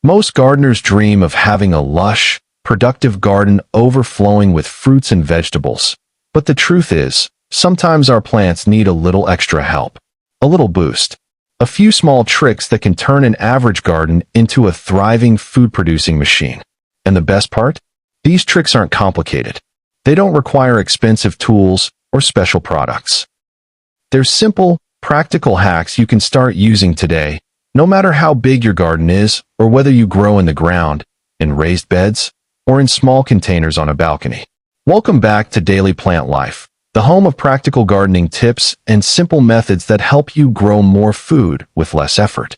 Most gardeners dream of having a lush, productive garden overflowing with fruits and vegetables. But the truth is, sometimes our plants need a little extra help, a little boost. A few small tricks that can turn an average garden into a thriving food-producing machine. And the best part? These tricks aren't complicated. They don't require expensive tools or special products. They're simple, practical hacks you can start using today, no matter how big your garden is or whether you grow in the ground, in raised beds, or in small containers on a balcony. Welcome back to Daily Plant Life, the home of practical gardening tips and simple methods that help you grow more food with less effort.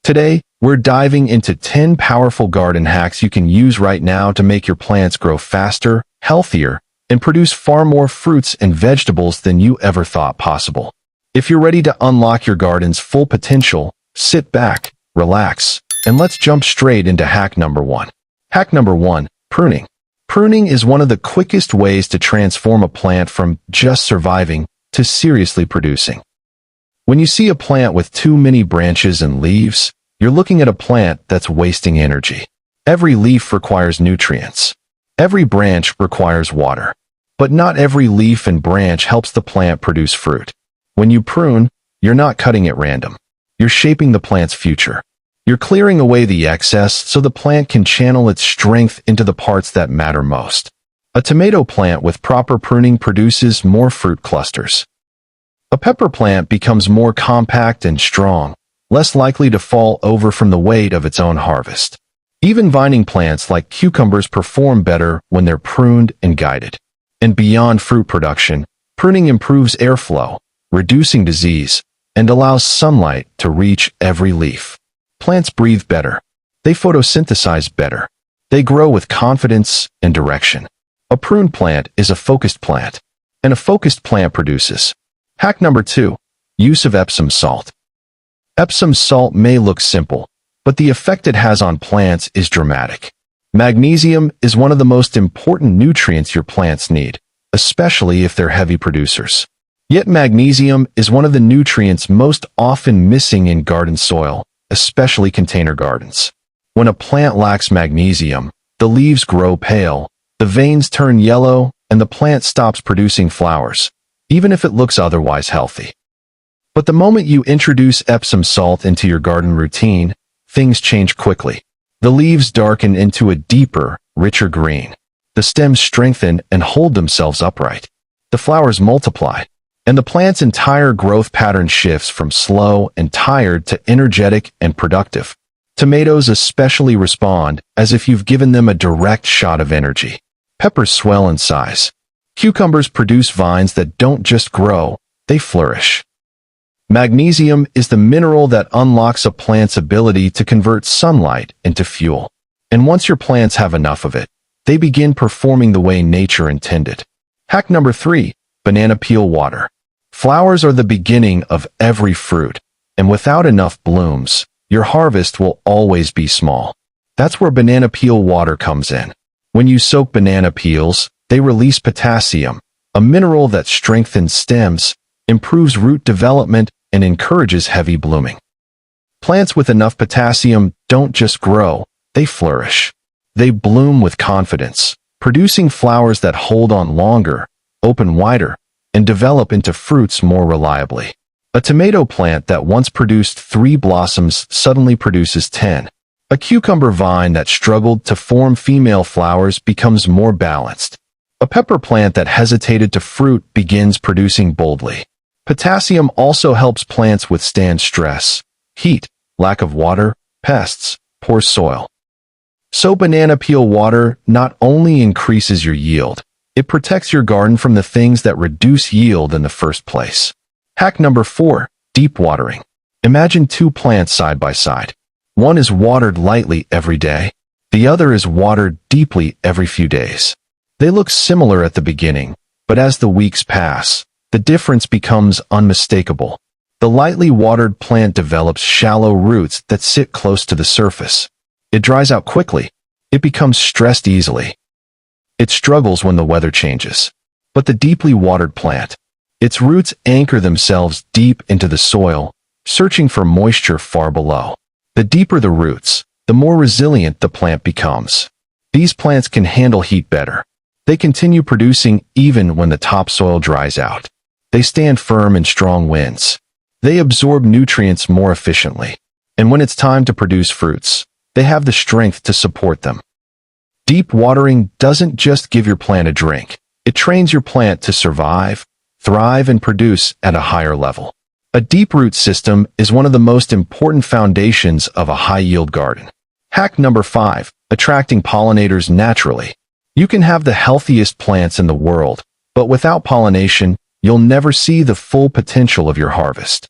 Today, we're diving into 10 powerful garden hacks you can use right now to make your plants grow faster, healthier, and produce far more fruits and vegetables than you ever thought possible. If you're ready to unlock your garden's full potential, sit back, relax, and let's jump straight into hack number 1. Hack number 1, pruning. Pruning is one of the quickest ways to transform a plant from just surviving to seriously producing. When you see a plant with too many branches and leaves, you're looking at a plant that's wasting energy. Every leaf requires nutrients. Every branch requires water. But not every leaf and branch helps the plant produce fruit. When you prune, you're not cutting at random. You're shaping the plant's future. You're clearing away the excess so the plant can channel its strength into the parts that matter most. A tomato plant with proper pruning produces more fruit clusters. A pepper plant becomes more compact and strong, less likely to fall over from the weight of its own harvest. Even vining plants like cucumbers perform better when they're pruned and guided. And beyond fruit production, pruning improves airflow, reducing disease, and allows sunlight to reach every leaf. Plants breathe better. They photosynthesize better. They grow with confidence and direction. A pruned plant is a focused plant, and a focused plant produces. Hack number 2, use of Epsom salt. Epsom salt may look simple, but the effect it has on plants is dramatic. Magnesium is one of the most important nutrients your plants need, especially if they're heavy producers. Yet magnesium is one of the nutrients most often missing in garden soil, especially container gardens. When a plant lacks magnesium, the leaves grow pale, the veins turn yellow, and the plant stops producing flowers, even if it looks otherwise healthy. But the moment you introduce Epsom salt into your garden routine, things change quickly. The leaves darken into a deeper, richer green. The stems strengthen and hold themselves upright. The flowers multiply, and the plant's entire growth pattern shifts from slow and tired to energetic and productive. Tomatoes especially respond as if you've given them a direct shot of energy. Peppers swell in size. Cucumbers produce vines that don't just grow, they flourish. Magnesium is the mineral that unlocks a plant's ability to convert sunlight into fuel. And once your plants have enough of it, they begin performing the way nature intended. Hack number 3, banana peel water. Flowers are the beginning of every fruit, and without enough blooms, your harvest will always be small. That's where banana peel water comes in. When you soak banana peels, they release potassium, a mineral that strengthens stems, improves root development, and encourages heavy blooming. Plants with enough potassium don't just grow, they flourish. They bloom with confidence, producing flowers that hold on longer, open wider, and develop into fruits more reliably. A tomato plant that once produced 3 blossoms suddenly produces 10. A cucumber vine that struggled to form female flowers becomes more balanced. A pepper plant that hesitated to fruit begins producing boldly. Potassium also helps plants withstand stress, heat, lack of water, pests, poor soil. So banana peel water not only increases your yield, it protects your garden from the things that reduce yield in the first place. Hack number 4, deep watering. Imagine 2 plants side by side. One is watered lightly every day. The other is watered deeply every few days. They look similar at the beginning, but as the weeks pass, the difference becomes unmistakable. The lightly watered plant develops shallow roots that sit close to the surface. It dries out quickly. It becomes stressed easily. It struggles when the weather changes. But the deeply watered plant, its roots anchor themselves deep into the soil, searching for moisture far below. The deeper the roots, the more resilient the plant becomes. These plants can handle heat better. They continue producing even when the topsoil dries out. They stand firm in strong winds. They absorb nutrients more efficiently. And when it's time to produce fruits, they have the strength to support them. Deep watering doesn't just give your plant a drink. It trains your plant to survive, thrive, and produce at a higher level. A deep root system is one of the most important foundations of a high-yield garden. Hack number 5, attracting pollinators naturally. You can have the healthiest plants in the world, but without pollination, you'll never see the full potential of your harvest.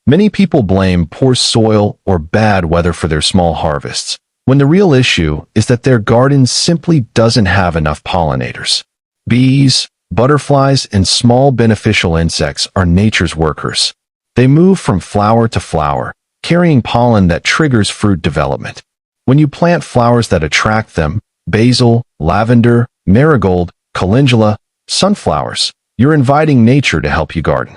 Many people blame poor soil or bad weather for their small harvests, when the real issue is that their garden simply doesn't have enough pollinators. Bees, butterflies, and small beneficial insects are nature's workers. They move from flower to flower, carrying pollen that triggers fruit development. When you plant flowers that attract them, basil, lavender, marigold, calendula, sunflowers, you're inviting nature to help you garden.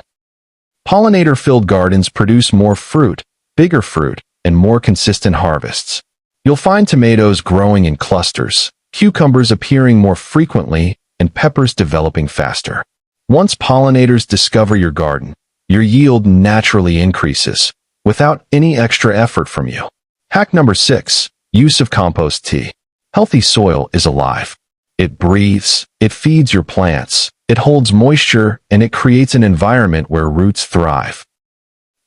Pollinator-filled gardens produce more fruit, bigger fruit, and more consistent harvests. You'll find tomatoes growing in clusters, cucumbers appearing more frequently, and peppers developing faster. Once pollinators discover your garden, your yield naturally increases, without any extra effort from you. Hack number 6, use of compost tea. Healthy soil is alive. It breathes, it feeds your plants, it holds moisture, and it creates an environment where roots thrive.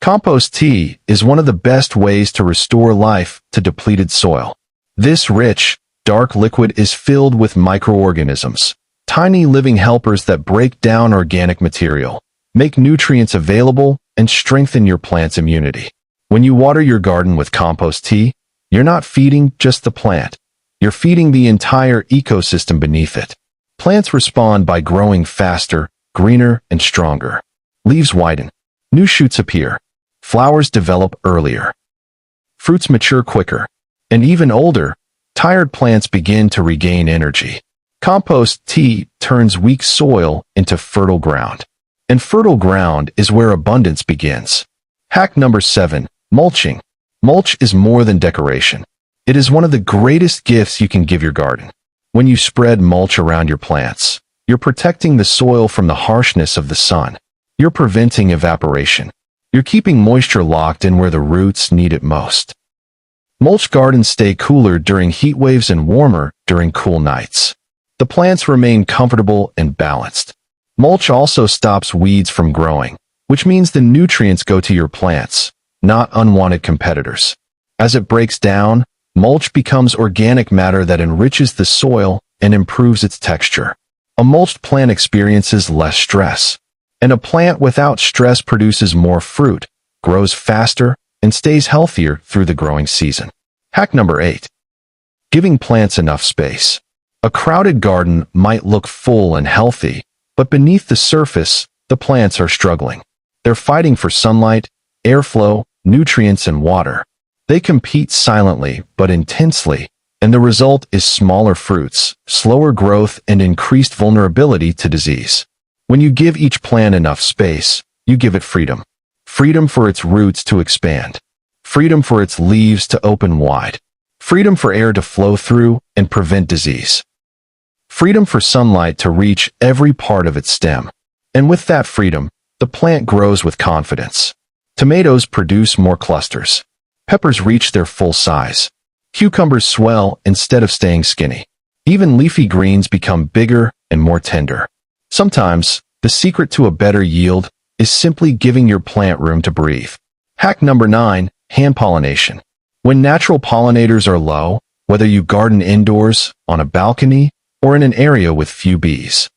Compost tea is one of the best ways to restore life to depleted soil. This rich, dark liquid is filled with microorganisms, tiny living helpers that break down organic material, make nutrients available, and strengthen your plant's immunity. When you water your garden with compost tea, you're not feeding just the plant. You're feeding the entire ecosystem beneath it. Plants respond by growing faster, greener, and stronger. Leaves widen. New shoots appear. Flowers develop earlier. Fruits mature quicker. And even older, tired plants begin to regain energy. Compost tea turns weak soil into fertile ground. And fertile ground is where abundance begins. Hack number 7, mulching. Mulch is more than decoration. It is one of the greatest gifts you can give your garden. When you spread mulch around your plants, you're protecting the soil from the harshness of the sun. You're preventing evaporation. You're keeping moisture locked in where the roots need it most. Mulch gardens stay cooler during heat waves and warmer during cool nights. The plants remain comfortable and balanced. Mulch also stops weeds from growing, which means the nutrients go to your plants, not unwanted competitors. As it breaks down, mulch becomes organic matter that enriches the soil and improves its texture. A mulched plant experiences less stress, and a plant without stress produces more fruit, grows faster, and stays healthier through the growing season. Hack number 8. Giving plants enough space. A crowded garden might look full and healthy, but beneath the surface, the plants are struggling. They're fighting for sunlight, airflow, nutrients, and water. They compete silently but intensely, and the result is smaller fruits, slower growth, and increased vulnerability to disease. When you give each plant enough space, you give it freedom. Freedom for its roots to expand. Freedom for its leaves to open wide. Freedom for air to flow through and prevent disease. Freedom for sunlight to reach every part of its stem. And with that freedom, the plant grows with confidence. Tomatoes produce more clusters. Peppers reach their full size. Cucumbers swell instead of staying skinny. Even leafy greens become bigger and more tender. Sometimes, the secret to a better yield is simply giving your plant room to breathe. Hack number 9, hand pollination. When natural pollinators are low, whether you garden indoors, on a balcony, or in an area with few bees,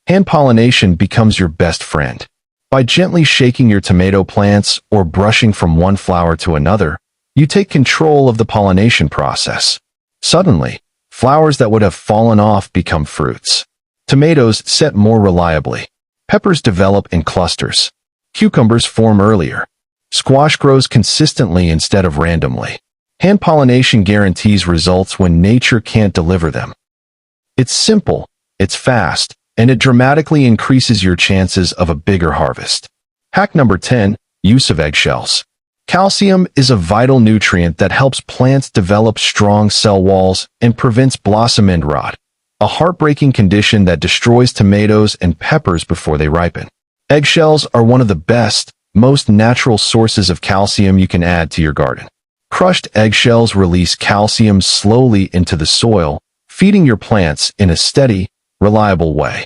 hand pollination becomes your best friend. By gently shaking your tomato plants or brushing from one flower to another, you take control of the pollination process. Suddenly, flowers that would have fallen off become fruits. Tomatoes set more reliably. Peppers develop in clusters. Cucumbers form earlier. Squash grows consistently instead of randomly. Hand pollination guarantees results when nature can't deliver them. It's simple, it's fast, and it dramatically increases your chances of a bigger harvest. Hack number 10, use of eggshells. Calcium is a vital nutrient that helps plants develop strong cell walls and prevents blossom end rot, a heartbreaking condition that destroys tomatoes and peppers before they ripen. Eggshells are one of the best, most natural sources of calcium you can add to your garden. Crushed eggshells release calcium slowly into the soil, feeding your plants in a steady, reliable way.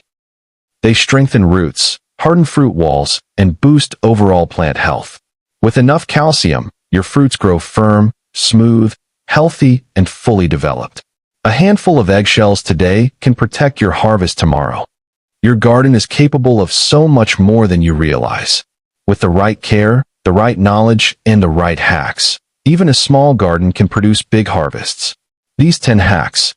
They strengthen roots, harden fruit walls, and boost overall plant health. With enough calcium, your fruits grow firm, smooth, healthy, and fully developed. A handful of eggshells today can protect your harvest tomorrow. Your garden is capable of so much more than you realize. With the right care, the right knowledge, and the right hacks, even a small garden can produce big harvests. These 10 hacks: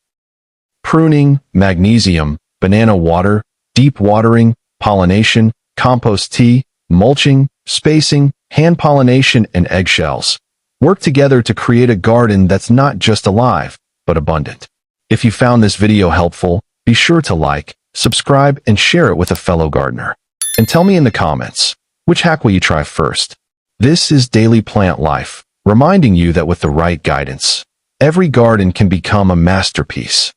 pruning, magnesium, banana water, deep watering, pollination, compost tea, mulching, spacing, hand pollination, and eggshells work together to create a garden that's not just alive, but abundant. If you found this video helpful, be sure to like, subscribe, and share it with a fellow gardener. And tell me in the comments, which hack will you try first? This is Daily Plant Life, reminding you that with the right guidance, every garden can become a masterpiece.